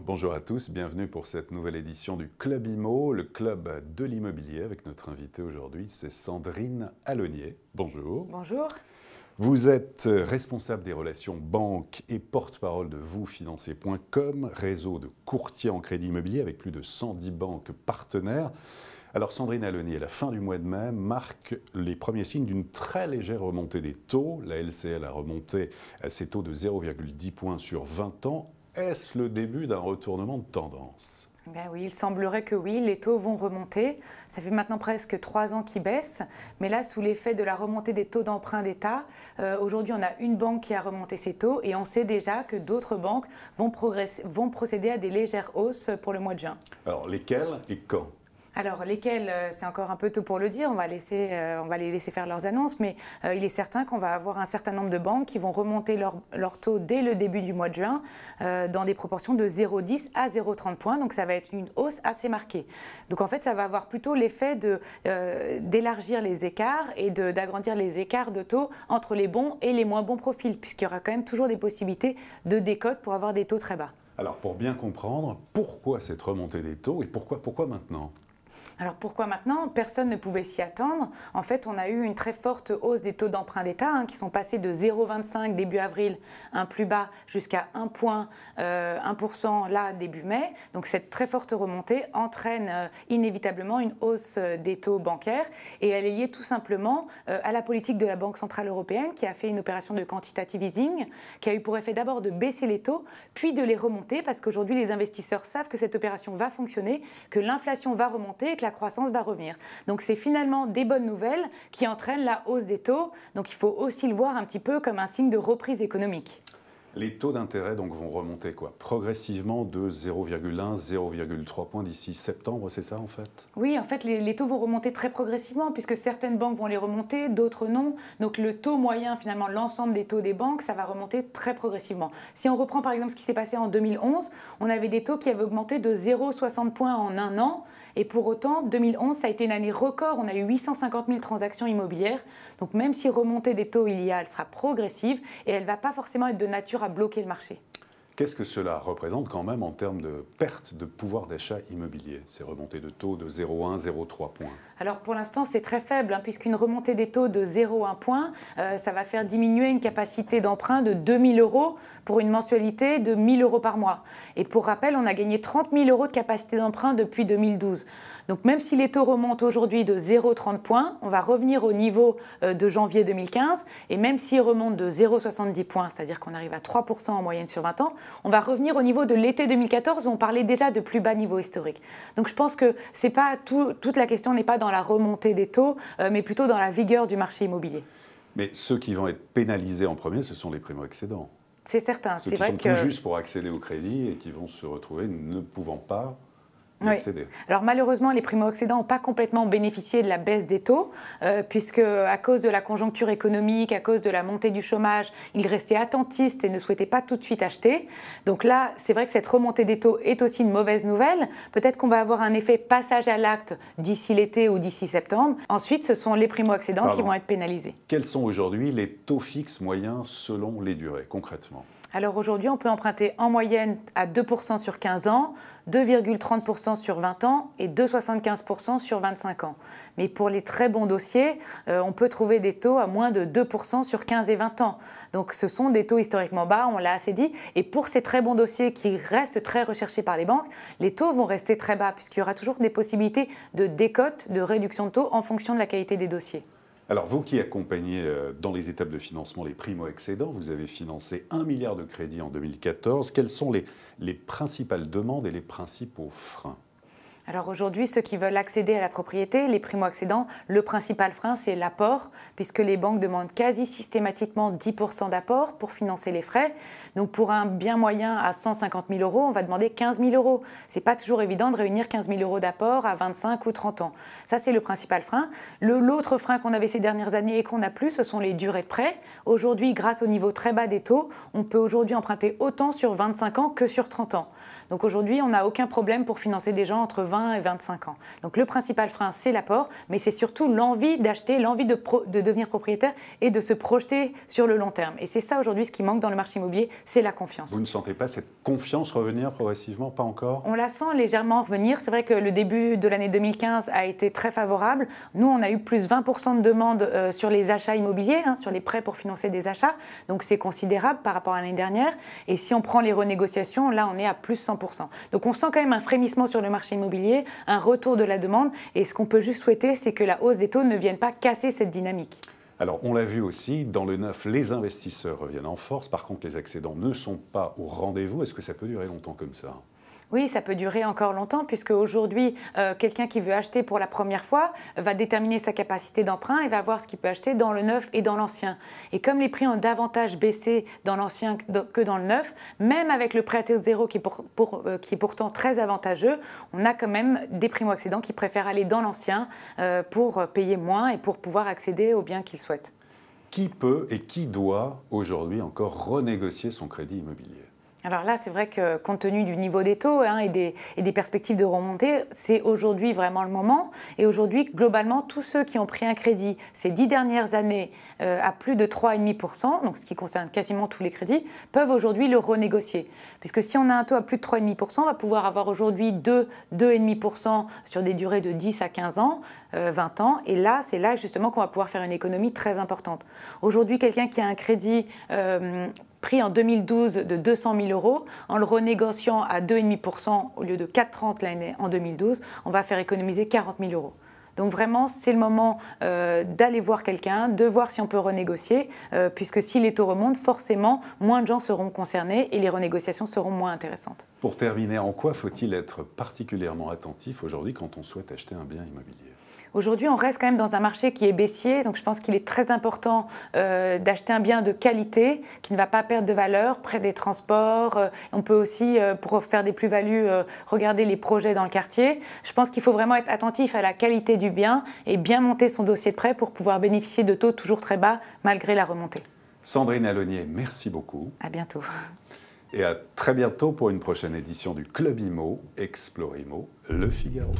bonjour à tous, bienvenue pour cette nouvelle édition du Club Imo, le club de l'immobilier avec notre invitée aujourd'hui, c'est Sandrine Allonnier. Bonjour. Bonjour. Vous êtes responsable des relations banques et porte-parole de vousfinancer.com, réseau de courtiers en crédit immobilier avec plus de 110 banques partenaires. Alors Sandrine Allonnier, la fin du mois de mai marque les premiers signes d'une très légère remontée des taux. La LCL a remonté ses taux de 0,10 points sur 20 ans. Est-ce le début d'un retournement de tendance ? Ben oui, il semblerait que oui, les taux vont remonter. Ça fait maintenant presque 3 ans qu'ils baissent. Mais là, sous l'effet de la remontée des taux d'emprunt d'État, aujourd'hui, on a une banque qui a remonté ses taux et on sait déjà que d'autres banques vont procéder à des légères hausses pour le mois de juin. Alors, lesquelles et quand ? Alors, lesquels, c'est encore un peu tôt pour le dire, on va les laisser faire leurs annonces, mais il est certain qu'on va avoir un certain nombre de banques qui vont remonter leur taux dès le début du mois de juin dans des proportions de 0,10 à 0,30 points, donc ça va être une hausse assez marquée. Donc en fait, ça va avoir plutôt l'effet d'élargir les écarts et d'agrandir les écarts de taux entre les bons et les moins bons profils, puisqu'il y aura quand même toujours des possibilités de décote pour avoir des taux très bas. Alors, pour bien comprendre, pourquoi cette remontée des taux et pourquoi maintenant ? Alors pourquoi maintenant? Personne ne pouvait s'y attendre. En fait, on a eu une très forte hausse des taux d'emprunt d'État qui sont passés de 0,25 début avril, un plus bas, jusqu'à 1% là début mai. Donc cette très forte remontée entraîne inévitablement une hausse des taux bancaires et elle est liée tout simplement à la politique de la Banque centrale européenne qui a fait une opération de quantitative easing qui a eu pour effet d'abord de baisser les taux puis de les remonter parce qu'aujourd'hui les investisseurs savent que cette opération va fonctionner, que l'inflation va remonter et que la croissance va revenir. Donc c'est finalement des bonnes nouvelles qui entraînent la hausse des taux. Donc il faut aussi le voir un petit peu comme un signe de reprise économique. Les taux d'intérêt donc vont remonter progressivement de 0,1, 0,3 points d'ici septembre, c'est ça en fait? Oui, en fait les taux vont remonter très progressivement puisque certaines banques vont les remonter, d'autres non. Donc le taux moyen, finalement l'ensemble des taux des banques, ça va remonter très progressivement. Si on reprend par exemple ce qui s'est passé en 2011, on avait des taux qui avaient augmenté de 0,60 points en un an et pour autant 2011 ça a été une année record, on a eu 850 000 transactions immobilières. Donc même si remontée des taux il y a, elle sera progressive et elle ne va pas forcément être de nature à bloquer le marché. Qu'est-ce que cela représente quand même en termes de perte de pouvoir d'achat immobilier, ces remontées de taux de 0,1, 0,3 points? Alors pour l'instant c'est très faible puisqu'une remontée des taux de 0,1 point, ça va faire diminuer une capacité d'emprunt de 2 000 € pour une mensualité de 1 000 € par mois. Et pour rappel, on a gagné 30 000 € de capacité d'emprunt depuis 2012. Donc même si les taux remontent aujourd'hui de 0,30 points, on va revenir au niveau de janvier 2015 et même s'ils remontent de 0,70 points, c'est-à-dire qu'on arrive à 3% en moyenne sur 20 ans, on va revenir au niveau de l'été 2014 où on parlait déjà de plus bas niveau historique. Donc je pense que c'est pas toute la question n'est pas dans la remontée des taux, mais plutôt dans la vigueur du marché immobilier. Mais ceux qui vont être pénalisés en premier, ce sont les primo-accédants. C'est certain. Ceux qui sont tout juste pour accéder au crédit et qui vont se retrouver ne pouvant pas. Oui. Alors malheureusement, les primo-accédants n'ont pas complètement bénéficié de la baisse des taux, puisque à cause de la conjoncture économique, à cause de la montée du chômage, ils restaient attentistes et ne souhaitaient pas tout de suite acheter. Donc là, c'est vrai que cette remontée des taux est aussi une mauvaise nouvelle. Peut-être qu'on va avoir un effet passage à l'acte d'ici l'été ou d'ici septembre. Ensuite, ce sont les primo-accédants qui vont être pénalisés. Quels sont aujourd'hui les taux fixes moyens selon les durées, concrètement ? Alors aujourd'hui, on peut emprunter en moyenne à 2% sur 15 ans, 2,30% sur 20 ans et 2,75% sur 25 ans. Mais pour les très bons dossiers, on peut trouver des taux à moins de 2% sur 15 et 20 ans. Donc ce sont des taux historiquement bas, on l'a assez dit. Et pour ces très bons dossiers qui restent très recherchés par les banques, les taux vont rester très bas puisqu'il y aura toujours des possibilités de décote, de réduction de taux en fonction de la qualité des dossiers. Alors, vous qui accompagnez dans les étapes de financement les primo-accédants, vous avez financé 1 milliard de crédits en 2014. Quelles sont les principales demandes et les principaux freins ? Alors aujourd'hui, ceux qui veulent accéder à la propriété, les primo-accédants, le principal frein, c'est l'apport, puisque les banques demandent quasi systématiquement 10% d'apport pour financer les frais. Donc pour un bien moyen à 150 000 €, on va demander 15 000 €. Ce n'est pas toujours évident de réunir 15 000 € d'apport à 25 ou 30 ans. Ça, c'est le principal frein. L'autre frein qu'on avait ces dernières années et qu'on n'a plus, ce sont les durées de prêt. Aujourd'hui, grâce au niveau très bas des taux, on peut aujourd'hui emprunter autant sur 25 ans que sur 30 ans. Donc aujourd'hui, on n'a aucun problème pour financer des gens entre 20 20 et 25 ans. Donc le principal frein, c'est l'apport, mais c'est surtout l'envie d'acheter, l'envie de devenir propriétaire et de se projeter sur le long terme. Et c'est ça aujourd'hui ce qui manque dans le marché immobilier, c'est la confiance. Vous ne sentez pas cette confiance revenir progressivement? Pas encore? On la sent légèrement revenir. C'est vrai que le début de l'année 2015 a été très favorable. Nous, on a eu plus 20% de demandes sur les achats immobiliers, sur les prêts pour financer des achats. Donc c'est considérable par rapport à l'année dernière. Et si on prend les renégociations, là, on est à plus 100%. Donc on sent quand même un frémissement sur le marché immobilier, un retour de la demande. Et ce qu'on peut juste souhaiter, c'est que la hausse des taux ne vienne pas casser cette dynamique. Alors, on l'a vu aussi, dans le neuf, les investisseurs reviennent en force. Par contre, les accédants ne sont pas au rendez-vous. Est-ce que ça peut durer longtemps comme ça? Oui, ça peut durer encore longtemps puisque aujourd'hui, quelqu'un qui veut acheter pour la première fois va déterminer sa capacité d'emprunt et va voir ce qu'il peut acheter dans le neuf et dans l'ancien. Et comme les prix ont davantage baissé dans l'ancien que dans le neuf, même avec le prêt à taux zéro qui est pourtant très avantageux, on a quand même des primo-accédants qui préfèrent aller dans l'ancien pour payer moins et pour pouvoir accéder aux biens qu'ils souhaitent. Qui peut et qui doit aujourd'hui encore renégocier son crédit immobilier? Alors là, c'est vrai que compte tenu du niveau des taux et des perspectives de remontée, c'est aujourd'hui vraiment le moment. Et aujourd'hui, globalement, tous ceux qui ont pris un crédit ces 10 dernières années à plus de 3,5%, donc ce qui concerne quasiment tous les crédits, peuvent aujourd'hui le renégocier. Puisque si on a un taux à plus de 3,5%, on va pouvoir avoir aujourd'hui 2,5% sur des durées de 10 à 15 ans, 20 ans. Et là, c'est là justement qu'on va pouvoir faire une économie très importante. Aujourd'hui, quelqu'un qui a un crédit pris en 2012 de 200 000 €, en le renégociant à 2,5% au lieu de 4,30 l'année en 2012, on va faire économiser 40 000 €. Donc vraiment, c'est le moment d'aller voir quelqu'un, de voir si on peut renégocier, puisque si les taux remontent, forcément, moins de gens seront concernés et les renégociations seront moins intéressantes. Pour terminer, en quoi faut-il être particulièrement attentif aujourd'hui quand on souhaite acheter un bien immobilier? Aujourd'hui, on reste quand même dans un marché qui est baissier, donc je pense qu'il est très important d'acheter un bien de qualité qui ne va pas perdre de valeur près des transports. On peut aussi, pour faire des plus-values, regarder les projets dans le quartier. Je pense qu'il faut vraiment être attentif à la qualité du bien et bien monter son dossier de prêt pour pouvoir bénéficier de taux toujours très bas malgré la remontée. Sandrine Alonier, merci beaucoup. À bientôt. Et à très bientôt pour une prochaine édition du Club Imo, Explore Imo, Le Figaro.